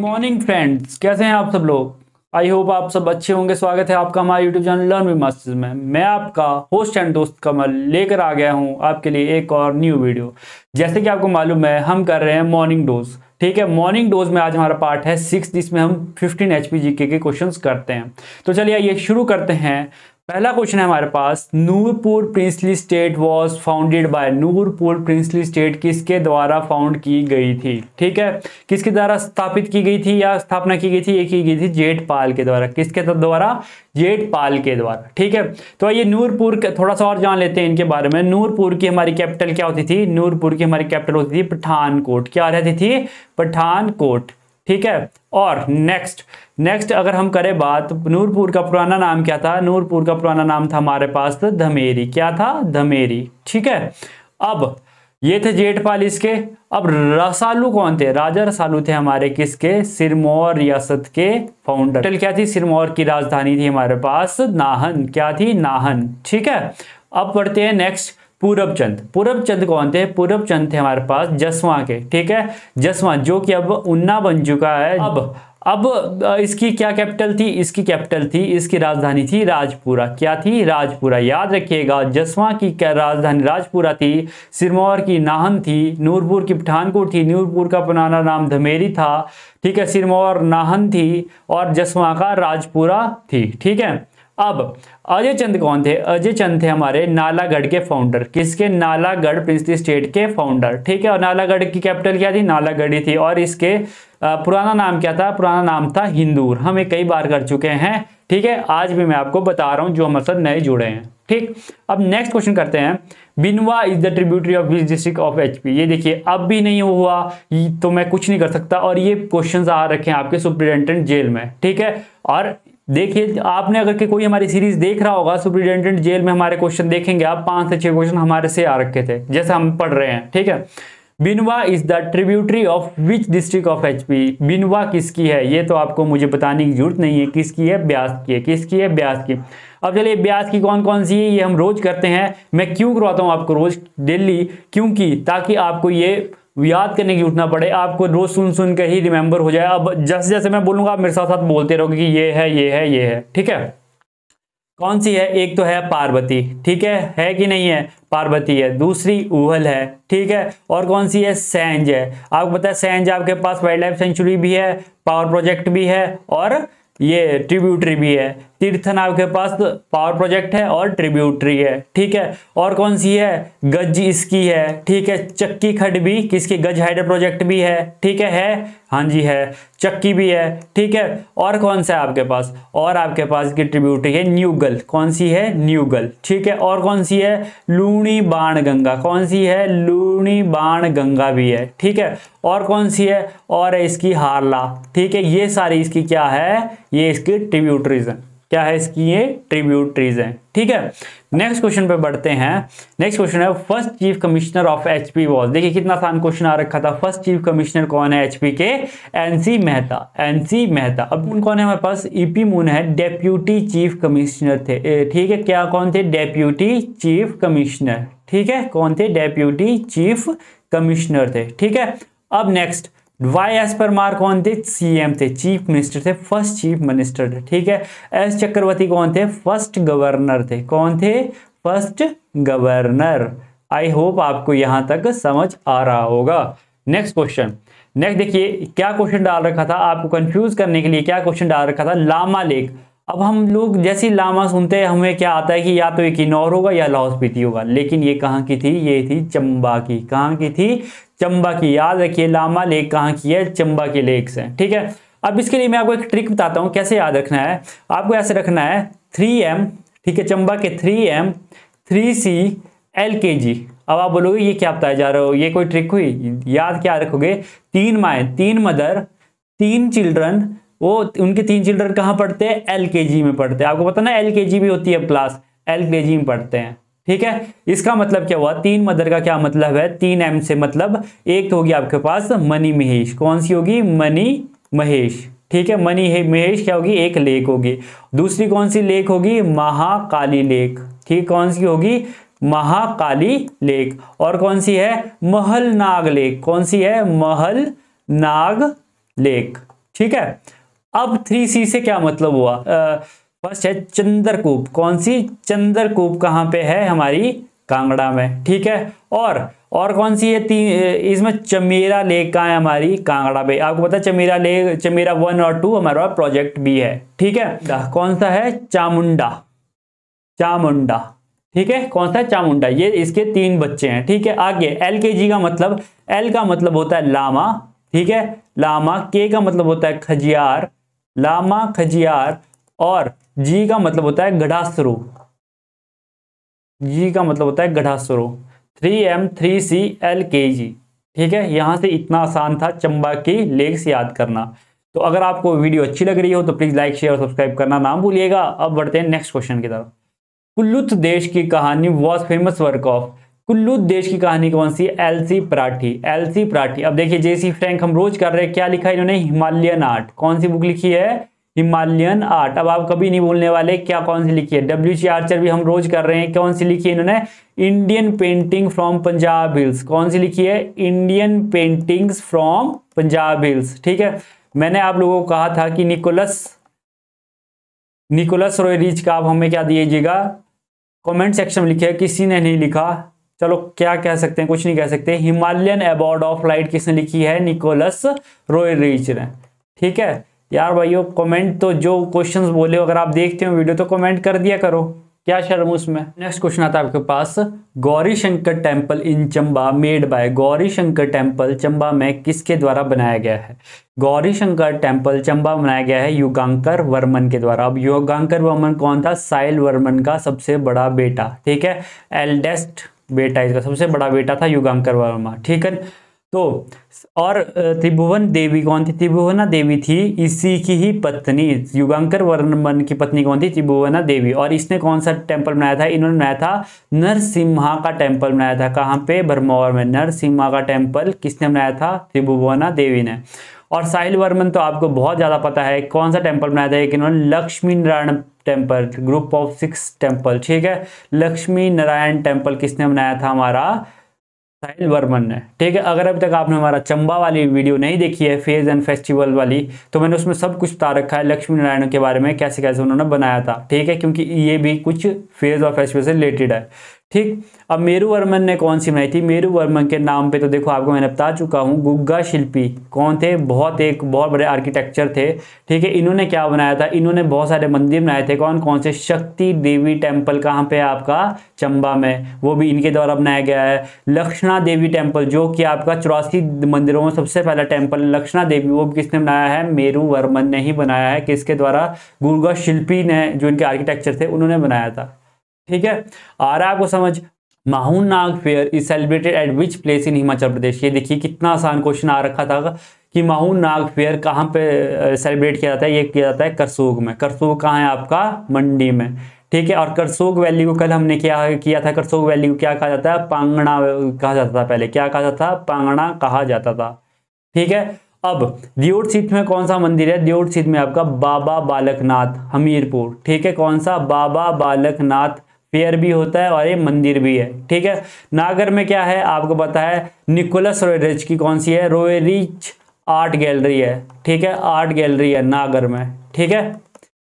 Morning friends, कैसे हैं आप सब लोग। आई होप आप सब अच्छे होंगे। स्वागत है आपका हमारे YouTube channel learn with masters में। मैं आपका होस्ट एंड दोस्त कमल लेकर आ गया हूं आपके लिए एक और न्यू वीडियो। जैसे कि आपको मालूम है हम कर रहे हैं मॉर्निंग डोज। ठीक है, मॉर्निंग डोज में आज हमारा पार्ट है 6 जिसमें हम 15 HP GK के क्वेश्चंस करते हैं। तो चलिए ये शुरू करते हैं। पहला क्वेश्चन है हमारे पास, Nurpur princely state was founded by. Nurpur princely state किसके द्वारा फाउंड की गई थी। ठीक है, किसके द्वारा स्थापित की गई थी या स्थापना की गई थी, ये की गई थी जेठपाल के द्वारा। किसके द्वारा? जेठपाल के द्वारा। ठीक है, तो ये नूरपुर थोड़ा सा और जान लेते हैं इनके बारे में। नूरपुर की हमारी कैपिटल क्या होती थी? नूरपुर की हमारी कैपिटल होती थी पठानकोट। क्या रहती थी? पठानकोट। ठीक है, और नेक्स्ट अगर हम करें बात, नूरपुर का पुराना नाम क्या था? नूरपुर का पुराना नाम था हमारे पास धमेरी। क्या था? धमेरी। ठीक है, अब ये थे जेठपाल इसके। अब रसालू कौन थे? राजा रसालू थे हमारे किसके? सिरमौर रियासत के फाउंडर। क्या थी? सिरमौर की राजधानी थी हमारे पास नाहन। क्या थी? नाहन। ठीक है, अब पढ़ते हैं नेक्स्ट। पूरबचंद। पूरबचंद कौन थे? पूरबचंद थे हमारे पास जसवां के। ठीक है, जसवां जो कि अब उन्ना बन चुका है। अब इसकी क्या कैपिटल थी? इसकी कैपिटल थी, इसकी राजधानी थी राजपुरा। क्या थी? राजपुरा। याद रखिएगा, जसवां की राजधानी राजपुरा थी, सिरमौर की नाहन थी, नूरपुर की पठानकोट थी, नूरपुर का पुराना नाम धमेरी था। ठीक है, सिरमौर नाहन थी और जसवां का राजपुरा थी। ठीक है, अब अजय चंद कौन थे? अजय चंद थे हमारे नालागढ़ के फाउंडर। किसके? नालागढ़ प्रिंसली स्टेट के फाउंडर। ठीक है, और नालागढ़ की कैपिटल क्या थी? नालागढ़ थी। और इसके पुराना नाम क्या था? पुराना नाम था हिंदूर। हम ये कई बार कर चुके हैं। ठीक है, आज भी मैं आपको बता रहा हूं जो हमारे साथ नए जुड़े हैं। ठीक, अब नेक्स्ट क्वेश्चन करते हैं। Binwa is the tributary of which district of HP। ये देखिए, अब भी नहीं हुआ तो मैं कुछ नहीं कर सकता। और ये क्वेश्चंस आ रखे हैं आपके सुपरिटेंडेंट जेल में। ठीक है, और देखिए आपने अगर के कोई हमारी सीरीज देख रहा होगा, सुपरिटेंडेंट जेल में हमारे क्वेश्चन देखेंगे आप, 5 से 6 क्वेश्चन हमारे से आ रखे थे जैसे हम पढ़ रहे हैं। ठीक है, Binwa is the tributary of which district of HP। Binwa किसकी है? ये तो आपको मुझे बताने की जरूरत नहीं है। किसकी है? ब्यास की है। किसकी है? ब्यास की। अब चलिए, ब्यास की कौन कौन सी है ये हम रोज करते हैं। मैं क्यों करवाता हूं आपको रोज डेली? क्योंकि ताकि आपको ये याद करने की जरूरत ना पड़े, आपको रोज सुन कर ही रिमेंबर हो जाए। अब जैसे जैसे मैं बोलूंगा आप मेरे साथ साथ बोलते रहोगे कि ये है ये है ये है। ठीक है, कौन सी है? एक तो है पार्वती। ठीक है कि नहीं है? पार्वती है। दूसरी उहल है। ठीक है, और कौन सी है? सैंज है। आपको पता है सैंज आपके पास वाइल्ड लाइफ सेंचुरी भी है, पावर प्रोजेक्ट भी है और ये ट्रिब्यूटरी भी है। तीर्थन आपके पास पावर प्रोजेक्ट है और ट्रिब्यूटरी है। ठीक है, और कौन सी है? गज इसकी है। ठीक है, चक्की खड भी किसकी? गज हाइडर प्रोजेक्ट भी है। ठीक है, हाँ जी है, चक्की भी है। ठीक है, और कौन सा है आपके पास? और आपके पास की ट्रिब्यूटरी है न्यूगल। कौन सी है? न्यूगल। ठीक है, और कौन सी है? लूणी बाण गंगा। कौन सी है? लूणी बाण गंगा भी है। ठीक है, और कौन सी है? और है इसकी हारला। ठीक है, ये सारी इसकी क्या है? ये इसकी ट्रिब्यूटरीज हैं। क्या है इसकी? ये ट्रिब्यूटरीज हैं। ठीक है, नेक्स्ट क्वेश्चन पे बढ़ते हैं। नेक्स्ट क्वेश्चन है, first chief commissioner of HP was. देखिए कितना आसान क्वेश्चन आ रखा था। फर्स्ट चीफ कमिश्नर कौन है HP के? NC मेहता। NC मेहता। अब कौन है हमारे पास? EP मून है, डेप्यूटी चीफ कमिश्नर थे। ठीक है, क्या कौन थे? Deputy chief commissioner. ठीक है, कौन थे? डेप्यूटी चीफ कमिश्नर थे। ठीक है, अब नेक्स्ट YS परमार कौन थे? CM थे, चीफ मिनिस्टर थे, फर्स्ट चीफ मिनिस्टर थे। ठीक है, S चक्रवर्ती कौन थे? फर्स्ट गवर्नर थे। कौन थे? First governor. आई होप आपको यहां तक समझ आ रहा होगा। Next question. नेक्स्ट देखिए क्या क्वेश्चन डाल रखा था आपको कंफ्यूज करने के लिए। क्या क्वेश्चन डाल रखा था? लामा लेक। अब हम लोग जैसे लामा सुनते हैं हमें क्या आता है कि या तो ये किन्नौर होगा या लाहौल स्पीति होगा, लेकिन ये कहाँ की थी? ये थी चंबा की। कहाँ की थी? चंबा की। याद रखिए लामा लेक कहाँ की है? चंबा के लेक से। ठीक है, अब इसके लिए मैं आपको एक ट्रिक बताता हूँ कैसे याद रखना है। आपको ऐसे रखना है 3M। ठीक है, चंबा के 3M 3C LKG। अब आप बोलोगे ये क्या बताया जा रहा हो, ये कोई ट्रिक हुई? याद क्या रखोगे? 3 माए, 3 मदर, 3 चिल्ड्रन। वो उनके 3 चिल्ड्रन कहाँ पढ़ते हैं? LKG में पढ़ते हैं। आपको पता ना LKG भी होती है क्लास, LKG में पढ़ते हैं। ठीक है, इसका मतलब क्या हुआ? 3 मदर का क्या मतलब है? 3M से मतलब एक तो होगी आपके पास मनी महेश। कौन सी होगी? मनी महेश। ठीक है, मनी महेश क्या होगी? एक लेक होगी। दूसरी कौन सी लेक होगी? महाकाली लेक। ठीक, कौन सी होगी? महाकाली लेक। और कौन सी है? महल नाग लेक। कौन सी है? महल नाग लेक। ठीक है। अब 3C से क्या मतलब हुआ? फर्स्ट है चंद्रकूप। कौन सी? चंद्रकूप कहाँ पे है? हमारी कांगड़ा में, ठीक है। और कौन सी है? इसमें चमेरा लेक कहाँ है? हमारी कांगड़ा पे। आपको पता है चमेरा लेक, चमेरा 1 और 2 हमारा प्रोजेक्ट भी है, ठीक है। कौन सा है? चामुंडा। चामुंडा, ठीक है। कौन सा है? चामुंडा। ये इसके 3 बच्चे हैं, ठीक है। आगे LKG का मतलब, L का मतलब होता है लामा, ठीक है, लामा। K का मतलब होता है खजियार, लामा खजियार। और G का मतलब होता है गढ़ासरू, G का मतलब होता है गढ़ासरू। 3M 3C LKG, ठीक है। यहां से इतना आसान था चंबा की लेक्स याद करना। तो अगर आपको वीडियो अच्छी लग रही हो तो प्लीज लाइक शेयर और सब्सक्राइब करना ना भूलिएगा। अब बढ़ते हैं नेक्स्ट क्वेश्चन की तरफ। कुल्लूत देश की कहानी वॉज फेमस वर्क ऑफ। कुल्लूत देश की कहानी कौन सी? LC पराठी, LC पराठी। अब देखिए JC फ्रैंक हम रोज कर रहे हैं, क्या लिखा है इन्होंने? Himalayan art. कौन सी बुक लिखी है? Himalayan art. अब आप कभी नहीं बोलने वाले क्या कौन सी लिखी है। WC आर्चर भी हम रोज कर रहे हैं, कौन सी लिखी है इन्होंने? Indian painting from Punjab hills. कौन सी लिखी है? Indian paintings from Punjab hills, ठीक है। मैंने आप लोगों को कहा था कि निकोलस रोयरिच का आप हमें क्या दीजिएगा? कमेंट सेक्शन में लिखिए। किसी ने नहीं लिखा, चलो क्या कह सकते हैं, कुछ नहीं कह सकते। हिमालयन अबॉर्ड ऑफ लाइट किसने लिखी है? निकोलस रोयरिच ने, ठीक है। यार भाइयों कमेंट तो, जो क्वेश्चंस बोले अगर आप देखते हो वीडियो तो कमेंट कर दिया करो, क्या शर्म उसमें। नेक्स्ट क्वेश्चन आता है आपके पास। Gauri Shankar temple in Chamba made by. Gauri Shankar temple Chamba में किसके द्वारा बनाया गया है? गौरी शंकर टेम्पल चंबा बनाया गया है युगांकर वर्मन के द्वारा। अब युगांकर वर्मन कौन था? साहिल वर्मन का सबसे बड़ा बेटा, ठीक है। एल्डेस्ट बेटा, इसका सबसे बड़ा बेटा था युगांकर वर्मा, ठीक है। तो और त्रिभुवन देवी कौन थी? त्रिभुवना देवी थी इसी की ही पत्नी। युगांकर वर्मन की पत्नी कौन थी? त्रिभुवना देवी। और इसने कौन सा टेम्पल बनाया था? इन्होंने बनाया था नरसिम्हा का टेम्पल बनाया था। कहाँ पे? भरमौर में। नरसिम्हा का टेम्पल किसने बनाया था? त्रिभुवना देवी ने। और साहिल वर्मन तो आपको बहुत ज्यादा पता है, कौन सा टेम्पल बनाया था? एक इन्होंने Lakshmi Narayan temple, group of 6 temple, ठीक है। लक्ष्मी नारायण टेम्पल किसने बनाया था? हमारा साहिल वर्मन ने, ठीक है। अगर अभी तक आपने हमारा चंबा वाली वीडियो नहीं देखी है, फेज एंड फेस्टिवल वाली, तो मैंने उसमें सब कुछ बता रखा है लक्ष्मी नारायण के बारे में, कैसे कैसे उन्होंने बनाया था, ठीक है। क्योंकि ये भी कुछ फेज और फेस्टिवल से रिलेटेड है, ठीक। अब मेरू वर्मन ने कौन सी बनाई थी? मेरू वर्मन के नाम पे तो देखो आपको मैंने बता चुका हूँ, गुग्गा शिल्पी कौन थे? एक बहुत बड़े आर्किटेक्चर थे, ठीक है। इन्होंने क्या बनाया था? इन्होंने बहुत सारे मंदिर बनाए थे। कौन कौन से? शक्ति देवी टेम्पल कहाँ पे? आपका चंबा में, वो भी इनके द्वारा बनाया गया है। लक्षणा देवी टेम्पल जो कि आपका 84 मंदिरों में सबसे पहला टेम्पल लक्षणा देवी, वो भी किसने बनाया है? मेरू वर्मन ने ही बनाया है। किसके द्वारा? गुग्गा शिल्पी ने, जो इनके आर्किटेक्चर थे उन्होंने बनाया था, ठीक है। आ रहा है आपको समझ? Mahu Nag fair is celebrated at which place in Himachal Pradesh. ये देखिए कितना आसान क्वेश्चन आ रखा था कि माहू नाग फेयर कहाँ पे सेलिब्रेट किया जाता है? ये किया जाता है करसोग में। करसोग कहाँ है? आपका मंडी में, ठीक है। और करसोग वैली को कल हमने क्या किया था? करसोग वैली को क्या कहा जाता है? पांगणा कहा जाता था पहले। क्या कहा जाता था? पांगणा कहा जाता था, ठीक है। अब दियोटसिद्ध में कौन सा मंदिर है? दियोटसिद्ध में आपका बाबा बालकनाथ हमीरपुर, ठीक है। कौन सा? बाबा बालकनाथ फेयर भी होता है और ये मंदिर भी है, ठीक है। नागर में क्या है आपको पता है? निकोलस रोयरिच की कौन सी है? रोयरिच आर्ट गैलरी है, ठीक है। आर्ट गैलरी है नागर में, ठीक है।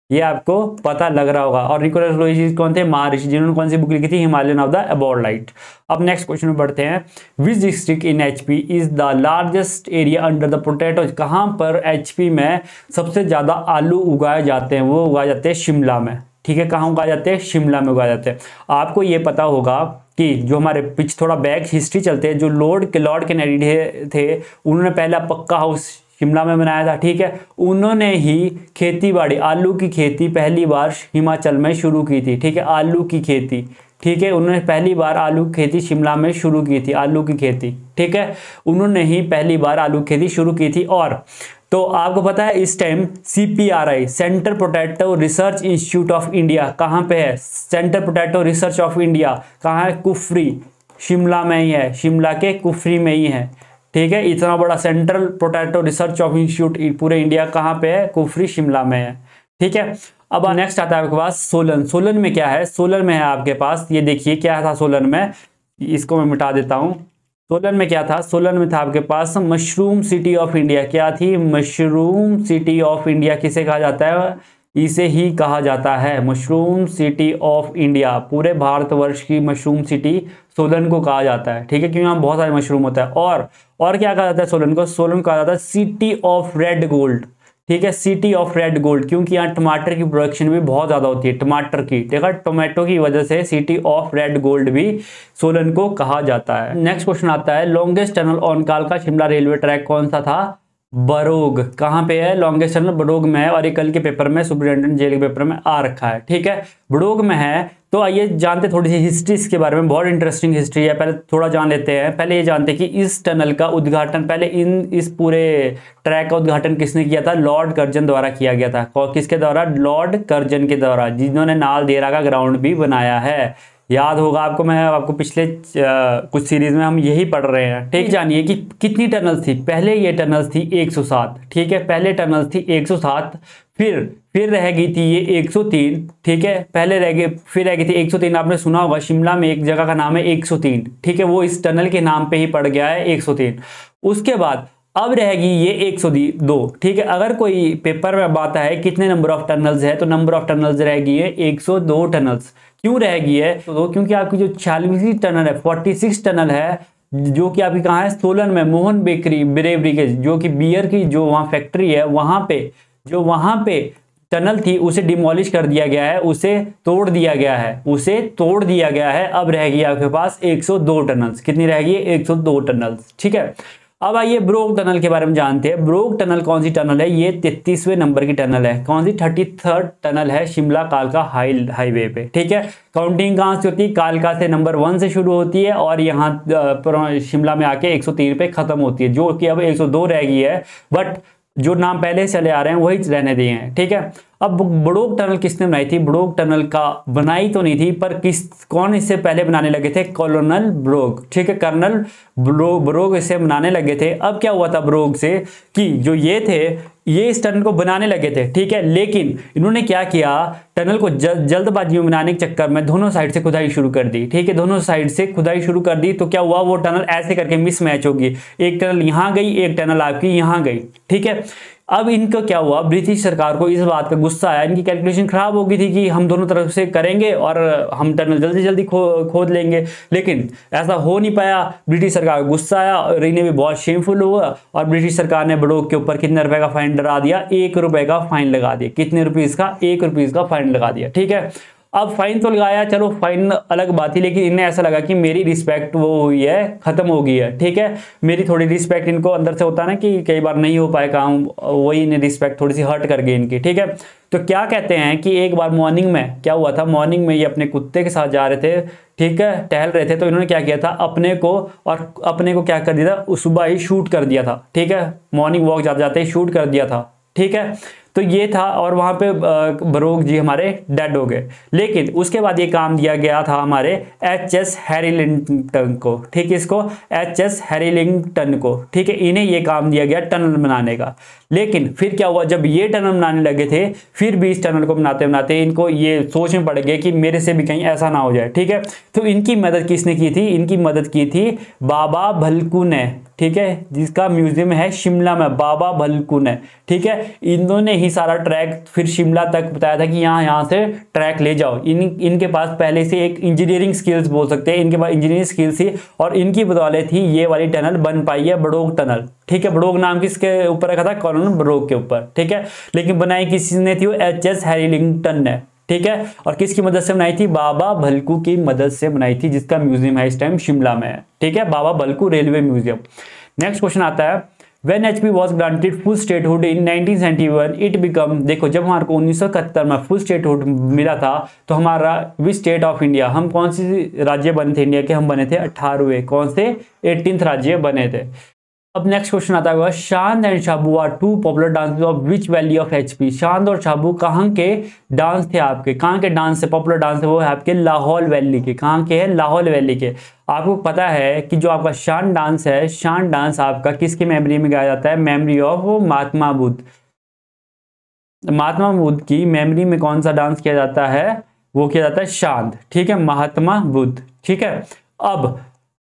ये आपको पता लग रहा होगा। और निकोलस रोयरिच कौन थे? महर्षि, जिन्होंने कौन सी बुक लिखी थी? Himalayan of the abode light. अब नेक्स्ट क्वेश्चन में बढ़ते हैं। Which district in HP is the largest area under the potato. कहाँ पर HP में सबसे ज्यादा आलू उगाए जाते हैं? वो उगाए जाते हैं शिमला में, ठीक है। कहाँ उगाए जाते हैं? शिमला में उगाए जाते हैं। आपको ये पता होगा कि जो हमारे पीछे थोड़ा बैक हिस्ट्री चलते हैं, जो लॉर्ड कैनिडी थे, उन्होंने पहला पक्का हाउस शिमला में बनाया था, ठीक है। उन्होंने ही खेती बाड़ी, आलू की खेती पहली बार हिमाचल में शुरू की थी, ठीक है। आलू की खेती, ठीक है। उन्होंने पहली बार आलू की खेती शिमला में शुरू की थी, आलू की खेती, ठीक है। उन्होंने ही पहली बार आलू की खेती शुरू की थी। और तो आपको पता है इस time CPRI, centre potato research institute of India, कहाँ पे है? Centre potato research of India कहाँ है? कुफरी, शिमला में ही है, शिमला के कुफरी में ही है, ठीक है। इतना बड़ा central potato research of institute पूरे इंडिया कहाँ पे है? कुफरी, शिमला में है, ठीक है। अब नेक्स्ट आता है आपके पास सोलन। सोलन में क्या है? सोलन में है आपके पास, ये देखिए क्या था सोलन में, इसको मैं मिटा देता हूँ। सोलन में क्या था? सोलन में था आपके पास मशरूम सिटी ऑफ इंडिया। क्या थी? Mushroom city of India. किसे कहा जाता है? इसे ही कहा जाता है मशरूम सिटी ऑफ इंडिया। पूरे भारतवर्ष की मशरूम सिटी सोलन को कहा जाता है, ठीक है, क्योंकि यहाँ बहुत सारे मशरूम होता है। और क्या कहा जाता है सोलन को? सोलन को कहा जाता है सिटी ऑफ रेड गोल्ड, ठीक है, सिटी ऑफ रेड गोल्ड, क्योंकि यहाँ टमाटर की प्रोडक्शन भी बहुत ज्यादा होती है, टमाटर की, ठीक है, टोमेटो की वजह से सिटी ऑफ रेड गोल्ड भी सोलन को कहा जाता है। नेक्स्ट क्वेश्चन आता है, लॉन्गेस्ट टनल ऑन कालका शिमला रेलवे ट्रैक कौन सा था? बरोग। कहाँ पे है लॉन्गेस्ट टनल? बड़ोग में है, और ये कल के पेपर में, सुपरिटेंडेंट जेल के पेपर में आ रखा है, ठीक है, बड़ोग में है। तो आइए जानते थोड़ी सी हिस्ट्री इसके बारे में, बहुत इंटरेस्टिंग हिस्ट्री है। पहले थोड़ा जान लेते हैं। पहले ये जानते हैं कि इस टनल का उद्घाटन, पहले इस पूरे ट्रैक का उद्घाटन किसने किया था? लॉर्ड कर्जन द्वारा किया गया था। किसके द्वारा? लॉर्ड कर्जन के द्वारा, जिन्होंने नालदेहरा का ग्राउंड भी बनाया है। याद होगा आपको, मैं आपको पिछले कुछ सीरीज में हम यही पढ़ रहे हैं, ठीक। जानिए कि कितनी टनल्स थी। पहले ये टनल्स थी 107, ठीक है, पहले टनल्स थी 107, फिर रह गई थी ये 103, ठीक है, पहले रह गई, फिर रह गई थी 103। आपने सुना होगा शिमला में एक जगह का नाम है 103, ठीक है, वो इस टनल के नाम पे ही पड़ गया है 103। उसके बाद अब रहेगी ये 102, ठीक है। अगर कोई पेपर में बात है कितने नंबर ऑफ टनल्स है, तो नंबर ऑफ टनल्स रहेगी है 102 टनल्स। क्यों रहेगी है? तो क्योंकि आपकी जो 46वीं टनल है, 46 टनल है, जो कि आपकी कहाँ है? सोलन में, मोहन बेकरी ब्रेवरी के, जो कि बियर की जो वहाँ फैक्ट्री है, वहाँ पे टनल थी, उसे डिमोलिश कर दिया गया है, उसे तोड़ दिया गया है। अब रहेगी आपके पास 102 टनल्स। कितनी रहेगी? 102 टनल्स, ठीक है। अब आइए ब्रोग टनल के बारे में जानते हैं। ब्रोग टनल कौन सी टनल है? ये 33वें नंबर की टनल है। कौन सी? 33rd टनल है शिमला कालका हाईवे पे, ठीक है। काउंटिंग कहां से होती है? कालका से नंबर 1 से शुरू होती है और यहाँ शिमला में आके 103 पे खत्म होती है, जो कि अब 102 रह गई है, बट जो नाम पहले चले आ रहे हैं वही रहने दिए हैं, ठीक है। अब बड़ोग टनल किसने बनाई थी? बड़ोग टनल का बनाई तो नहीं थी, पर कौन इससे पहले बनाने लगे थे? कॉलोनल ब्रोग, ठीक है, कर्नल ब्रोग इसे बनाने लगे थे। अब क्या हुआ था ब्रोग से कि जो ये थे, ये इस टनल को बनाने लगे थे, ठीक है, लेकिन इन्होंने क्या किया? टनल को जल्दबाजी में बनाने के चक्कर में दोनों साइड से खुदाई शुरू कर दी, ठीक है, दोनों साइड से खुदाई शुरू कर दी। तो क्या हुआ? वो टनल ऐसे करके मिसमैच होगी, एक टनल यहां गई, एक टनल आपकी यहां गई, ठीक है। अब इनको क्या हुआ? ब्रिटिश सरकार को इस बात का गुस्सा आया, इनकी कैलकुलेशन खराब हो गई थी कि हम दोनों तरफ से करेंगे और हम टनल जल्दी जल्दी खोद लेंगे, लेकिन ऐसा हो नहीं पाया। ब्रिटिश सरकार को गुस्सा आया और इन्हें भी बहुत शेमफुल हुआ, और ब्रिटिश सरकार ने बड़ोग के ऊपर कितने रुपए का फाइन डरा दिया? 1 रुपए का फाइन लगा दिया। कितने रुपीज का? 1 रुपीज का फाइन लगा दिया, ठीक है। अब फाइन तो लगाया, चलो फाइन अलग बात थी, लेकिन इन्हें ऐसा लगा कि मेरी रिस्पेक्ट वो हुई है, खत्म हो गई है, ठीक है, मेरी थोड़ी रिस्पेक्ट, इनको अंदर से होता है ना कि कई बार नहीं हो पाए काम, वही इन्हें रिस्पेक्ट थोड़ी सी हर्ट कर गई इनकी, ठीक है। तो क्या कहते हैं कि एक बार मॉर्निंग में क्या हुआ था? मॉर्निंग में ये अपने कुत्ते के साथ जा रहे थे, ठीक है, टहल रहे थे, तो इन्होंने क्या किया था? अपने को क्या कर दिया था? सुबह ही शूट कर दिया था, ठीक है, मॉर्निंग वॉक जाते जाते ही शूट कर दिया था, ठीक है। तो ये था, और वहां पे बरोग जी हमारे डेड हो गए। लेकिन उसके बाद ये काम दिया गया था हमारे HS हैरिलिंगटन को, ठीक है, इसको HS हैरिलिंगटन को, ठीक है, इन्हें ये काम दिया गया टनल बनाने का। लेकिन फिर क्या हुआ? जब ये टनल बनाने लगे थे, फिर भी इस टनल को बनाते बनाते इनको ये सोच में पड़ गया कि मेरे से भी कहीं ऐसा ना हो जाए, ठीक है। तो इनकी मदद किसने की थी? इनकी मदद की थी बाबा भलकू ने, ठीक है, जिसका म्यूजियम है शिमला में, बाबा भलकू ने, ठीक है। इन्होंने ही सारा ट्रैक फिर शिमला तक बताया था कि यहाँ से ट्रैक ले जाओ। इनके पास पहले से एक इंजीनियरिंग स्किल्स बोल सकते हैं, इनके पास इंजीनियरिंग स्किल्स थी, और इनकी बदौलत ही ये वाली टनल बन पाई है, बड़ोग टनल, ठीक है। बड़ोग नाम किसके ऊपर रखा था? कॉलोनल बड़ोग के ऊपर, ठीक है। लेकिन बनाई किसने थी? वो HS हैरिलिंगटन ने, ठीक है। और किसकी मदद से बनाई थी? बाबा भलकू की मदद से बनाई थी, जिसका म्यूजियम है इस टाइम शिमला में है, ठीक है, Baba Bhalku railway museum. Next question आता है, When HP was granted full statehood in 1971, it become, देखो जब हमारे को 1971 में फुल स्टेटहुड मिला था, तो हमारा विच स्टेट ऑफ इंडिया, हम कौन सी राज्य बने थे इंडिया के? हम बने थे 18वें, कौन से? 18th राज्य बने थे। अब नेक्स्ट क्वेश्चन आता है, Shant and Shabu are two popular dance of which valley of HP। Shant और शाबू कहाँ के डांस थे आपके? कहाँ के डांस से पॉपुलर डांस है? वो है आपके लाहौल वैली के। कहाँ के है? लाहौल वैली के। आपको पता है कि जो आपका शांत डांस है, शांत डांस आपका किसकी मेमोरी में गाया जाता है? Memory of Mahatma Buddha. महात्मा बुद्ध की मेमोरी में कौन सा डांस किया जाता है? वो किया जाता है शांत, ठीक है, महात्मा बुद्ध, ठीक है। अब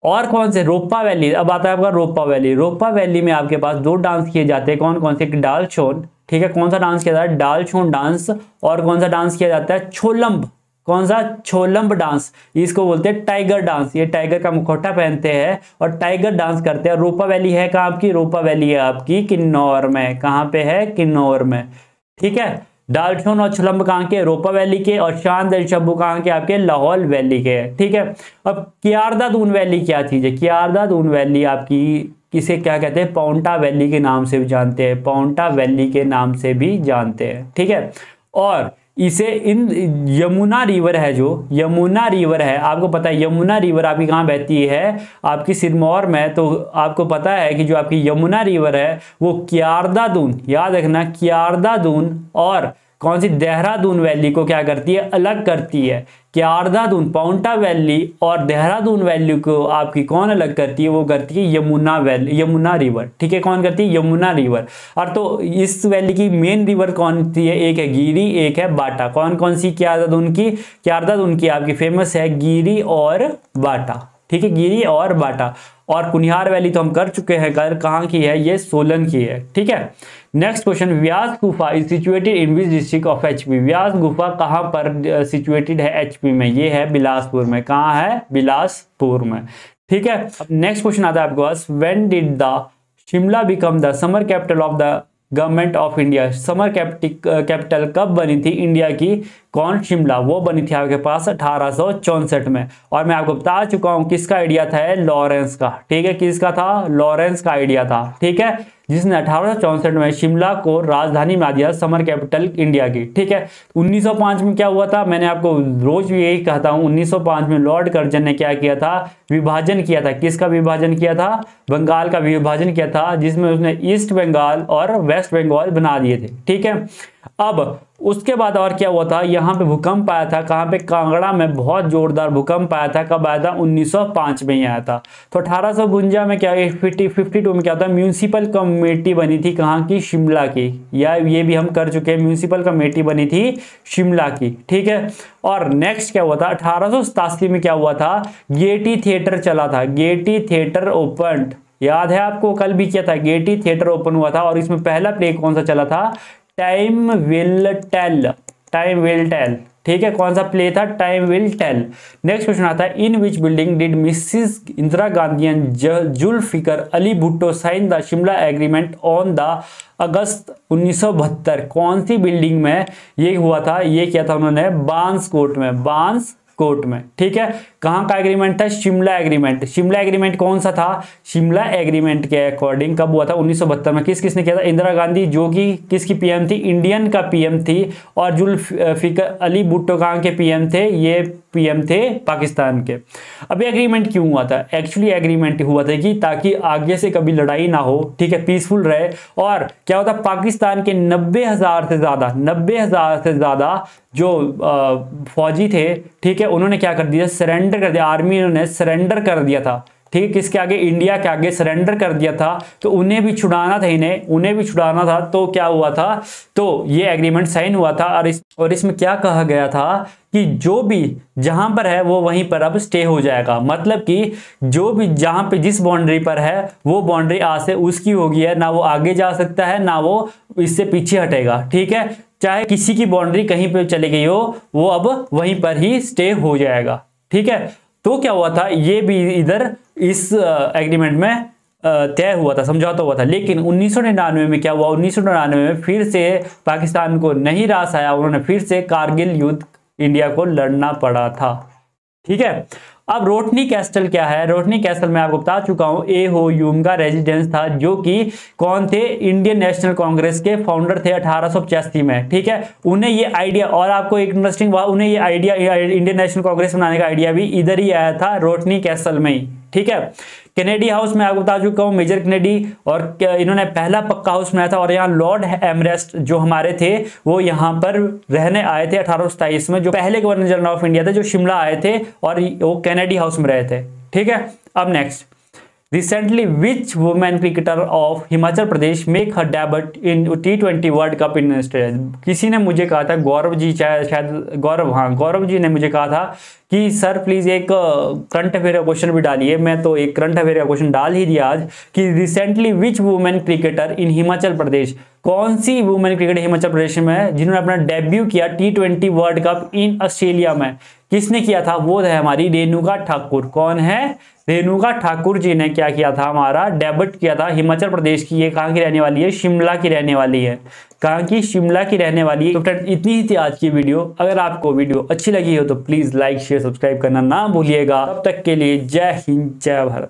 और कौन से, रोपा वैली। अब आता है आपका रोपा वैली। रोपा वैली में आपके पास 2 डांस किए जाते हैं, कौन कौन से, एक डाल छोन, ठीक है, कौन सा डांस किया जाता है, डाल छोन डांस, और कौन सा डांस किया जाता है, छोलंब, कौन सा, छोलंब डांस, इसको बोलते हैं टाइगर डांस। ये टाइगर का मुखौटा पहनते हैं और टाइगर डांस करते हैं। रोपा वैली है कहाँ आपकी, रोपा वैली है आपकी किन्नौर में। कहाँ पे है, किन्नौर में, ठीक है। डालछोन और छुलंब कहाँ के, रोपा वैली के, और शांत एल शब्बू कहाँ के, आपके लाहौल वैली के, ठीक है। अब कियारदा दून वैली क्या चीज है, कियारदा दून वैली आपकी किसे क्या कहते हैं, पाउंटा वैली के नाम से भी जानते हैं, पाउंटा वैली के नाम से भी जानते हैं, ठीक है। और इसे इन यमुना रिवर है, जो यमुना रिवर है, आपको पता है यमुना रिवर आपकी कहाँ बहती है, आपकी सिरमौर में। तो आपको पता है कि जो आपकी यमुना रिवर है वो कियारदा दून, याद रखना, कियारदा दून और कौन सी, देहरादून वैली को क्या करती है, अलग करती है। कियारदा-दून, पाउंटा वैली और देहरादून वैली को आपकी कौन अलग करती है, वो करती है यमुना वैली, यमुना रिवर, ठीक है। कौन करती है, यमुना रिवर। और तो इस वैली की मेन रिवर कौन सी है, एक है गिरी, एक है बाटा। कौन कौन सी, कियारदा-दून की, कियारदा-दून की आपकी फेमस है गिरी और बाटा, ठीक है, गिरी और बाटा। और कुनिहार वैली तो हम कर चुके हैं, कहाँ की है, ये सोलन की है, ठीक है। Next question, Vyas Gufa is situated in which district of HP. Vyas Gufa कहाँ पर सिचुएटेड है एचपी में, ये है बिलासपुर में। कहाँ है, बिलासपुर में, ठीक है। अब नेक्स्ट क्वेश्चन आता है आपके पास, when did the Shimla become the summer capital of the government of India. Summer capital कब बनी थी इंडिया की, कौन, शिमला, वो बनी थी आपके पास 1864 में। और मैं आपको बता चुका हूं किसका आइडिया था, लॉरेंस का, ठीक है, किसका था, लॉरेंस का आइडिया था, ठीक है, जिसने 1864 में शिमला को राजधानी बना दिया, समर कैपिटल इंडिया की, ठीक है। 1905 में क्या हुआ था, मैंने आपको रोज भी यही कहता हूं, 1905 में लॉर्ड कर्जन ने क्या किया था, विभाजन किया था। किसका विभाजन किया था, बंगाल का विभाजन किया था, जिसमें उसने ईस्ट बंगाल और वेस्ट बंगाल बना दिए थे, ठीक है। अब उसके बाद और क्या हुआ था, यहाँ पे भूकंप आया था, कहाँ पे, कांगड़ा में बहुत जोरदार भूकंप आया था। कब आया था, 1905 में ही आया था। तो 1852 में क्या, 52 में क्या था, म्यूनिसिपल कमेटी बनी थी, कहाँ की, शिमला की, या ये भी हम कर चुके हैं, म्यूनिसिपल कमेटी बनी थी शिमला की, ठीक है। और नेक्स्ट क्या हुआ था, 1887 में क्या हुआ था, गेटी थिएटर चला था, गेटी थिएटर ओपन, याद है आपको, कल भी किया था, गेटी थिएटर ओपन हुआ था। और इसमें पहला प्ले कौन सा चला था, time will tell, time will tell, ठीक है, कौन सा प्ले था, time will tell. Next question आता है, in which building did Mrs Indira Gandhi and Zulfikar Ali Bhutto sign the Shimla agreement on the August 1972। कौन सी बिल्डिंग में ये हुआ था, ये किया था उन्होंने, बांस कोर्ट में, बांस कोर्ट में, ठीक है। कहां का एग्रीमेंट था, शिमला एग्रीमेंट। शिमला एग्रीमेंट कौन सा था, शिमला एग्रीमेंट के अकॉर्डिंग कब हुआ था, 1972 में। किस किसने किया था, इंदिरा गांधी, जो कि किसकी पीएम थी, इंडियन का पीएम थी। और जुल्फिकर अली भुट्टो कहां के पीएम थे, ये पीएम थे पाकिस्तान के। अब एग्रीमेंट क्यों हुआ था, एक्चुअली एग्रीमेंट हुआ था कि ताकि आगे से कभी लड़ाई ना हो, ठीक है, पीसफुल रहे। और क्या होता, पाकिस्तान के 90,000 से ज्यादा जो फौजी थे, ठीक है, उन्होंने क्या कर दिया, सरेंडर कर दिया, आर्मी ने सरेंडर कर दिया था, ठीक है, किसके आगे, इंडिया के आगे सरेंडर कर दिया था। तो उन्हें भी छुड़ाना था, उन्हें भी छुड़ाना था। तो क्या हुआ था, तो ये एग्रीमेंट साइन हुआ था। और इसमें क्या कहा गया था कि जो भी जहां पर है वो वहीं पर अब स्टे हो जाएगा। मतलब कि जो भी जहां पे जिस बाउंड्री पर है वो बाउंड्री आज से उसकी होगी है, ना वो आगे जा सकता है ना वो इससे पीछे हटेगा, ठीक है। चाहे किसी की बाउंड्री कहीं पे चली गई हो, वो अब वहीं पर ही स्टे हो जाएगा, ठीक है। तो क्या हुआ था, ये भी इधर इस एग्रीमेंट में तय हुआ था, समझौता हुआ था। लेकिन 1999 में क्या हुआ, 1999 में फिर से पाकिस्तान को नहीं रास आया, उन्होंने फिर से कारगिल युद्ध इंडिया को लड़ना पड़ा था, ठीक है। अब रोटनी कैस्टल क्या है, रोटनी कैस्टल मैं आपको बता चुका हूं, ए हो ह्यूम का रेजिडेंस था, जो कि कौन थे, इंडियन नेशनल कांग्रेस के फाउंडर थे 1885 में, ठीक है। उन्हें ये आइडिया, और आपको एक इंटरेस्टिंग बात, उन्हें ये आइडिया इंडियन नेशनल कांग्रेस बनाने का आइडिया भी इधर ही आया था, रोटनी कैस्टल में ही, ठीक है। कैनेडी हाउस में आपको बता चुका हूं, मेजर कैनेडी, और इन्होंने पहला पक्का हाउस बनाया था। और यहाँ लॉर्ड एमरेस्ट जो हमारे थे वो यहाँ पर रहने आए थे 1827 में, जो पहले गवर्नर जनरल ऑफ इंडिया थे, जो शिमला आए थे और वो कैनेडी हाउस में रहे थे, ठीक है। अब next, recently which women cricketer of Himachal Pradesh make her debut in T20 world cup in Australia. किसी ने मुझे कहा था, गौरव जी, शायद गौरव, हाँ गौरव जी ने मुझे कहा था कि सर प्लीज एक करंट अफेयर का क्वेश्चन भी डालिए। मैं तो एक करंट अफेयर का क्वेश्चन डाल ही दिया आज कि recently which women cricketer in Himachal Pradesh, कौन सी वुमेन क्रिकेटर हिमाचल प्रदेश में है जिन्होंने अपना डेब्यू किया T20 world cup in Australia में। किसने किया था? वो है हमारी रेणुका ठाकुर। कौन है? रेणुका ठाकुर जी ने क्या किया था? हमारा डेब्यूट किया था हिमाचल प्रदेश की। ये कहाँ की रहने वाली है? शिमला की रहने वाली है। कहाँ की? शिमला की रहने वाली है। तो फ्रेंड इतनी ही थी आज की वीडियो। अगर आपको वीडियो अच्छी लगी हो तो प्लीज लाइक शेयर सब्सक्राइब करना ना भूलिएगा। तब तक के लिए जय हिंद जय भारत।